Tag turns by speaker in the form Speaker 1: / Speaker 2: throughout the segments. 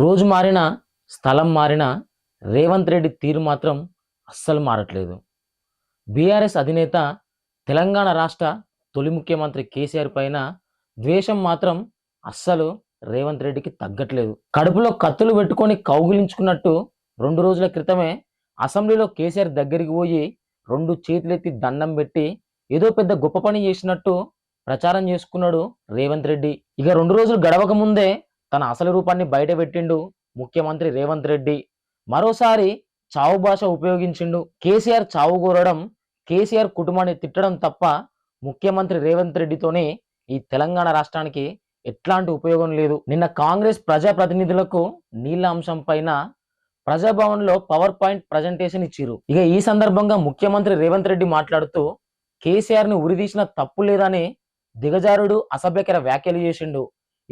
Speaker 1: రోజు మారినా, స్థలం మారినా రేవంత్ రెడ్డి తీరు మాత్రం అస్సలు మారట్లేదు. బీఆర్ఎస్ అధినేత తెలంగాణ రాష్ట్ర తొలి ముఖ్యమంత్రి కేసీఆర్ పైన ద్వేషం మాత్రం అస్సలు రేవంత్ రెడ్డికి తగ్గట్లేదు. కడుపులో కత్తులు పెట్టుకొని కౌగిలించుకున్నట్టు 2 రోజుల క్రితమే అసెంబ్లీలో కేసీఆర్ దగ్గరికి పోయి 2 చేతులెత్తి దండం పెట్టి ఏదో పెద్ద గొప్ప పని చేసినట్టు ప్రచారం చేసుకున్నాడు రేవంత్ రెడ్డి. ఇక 2 రోజులు గడవక ముందే తన అసలు రూపాన్ని బయటపెట్టిండు ముఖ్యమంత్రి రేవంత్ రెడ్డి. మరోసారి చావు భాష ఉపయోగించిండు. కేసీఆర్ చావు కోరడం, కేసీఆర్ కుటుంబాన్ని తిట్టడం తప్ప ముఖ్యమంత్రి రేవంత్ రెడ్డితోనే ఈ తెలంగాణ రాష్ట్రానికి ఎట్లాంటి ఉపయోగం లేదు. నిన్న కాంగ్రెస్ ప్రజాప్రతినిధులకు నీళ్ల అంశం పైన ప్రజాభవన్లో పవర్ పాయింట్ ప్రజెంటేషన్ ఇచ్చిరు. ఇక ఈ సందర్భంగా ముఖ్యమంత్రి రేవంత్ రెడ్డి మాట్లాడుతూ కేసీఆర్ ని ఉరిదీసిన తప్పు లేదని దిగజారుడు అసభ్యకర వ్యాఖ్యలు చేసిండు.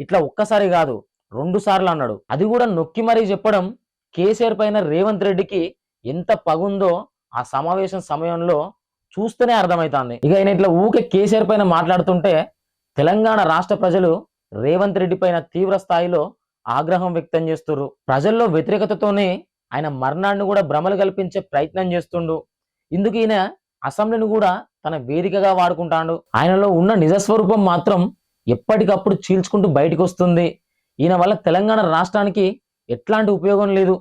Speaker 1: ఇట్లా ఒక్కసారి కాదు 2 సార్లు అన్నాడు. అది కూడా నొక్కి మరీ చెప్పడం కేసీఆర్ పైన రేవంత్ రెడ్డికి ఎంత పగుందో ఆ సమావేశం సమయంలో చూస్తేనే అర్థమవుతుంది. ఇక ఆయన ఇట్లా ఊకే కేసీఆర్ పైన మాట్లాడుతుంటే తెలంగాణ రాష్ట్ర ప్రజలు రేవంత్ రెడ్డి పైన తీవ్ర స్థాయిలో ఆగ్రహం వ్యక్తం చేస్తున్నారు. ప్రజల్లో వ్యతిరేకతతోనే ఆయన మర్నాడిని కూడా భ్రమలు కల్పించే ప్రయత్నం చేస్తుండు. ఇందుకు ఈయన అసెంబ్లీని కూడా తన వేదికగా వాడుకుంటాడు. ఆయనలో ఉన్న నిజస్వరూపం మాత్రం ఎప్పటికప్పుడు చీల్చుకుంటూ బయటకు వస్తుంది. ఈయన వల్ల తెలంగాణ రాష్ట్రానికి ఎట్లాంటి ఉపయోగం లేదు.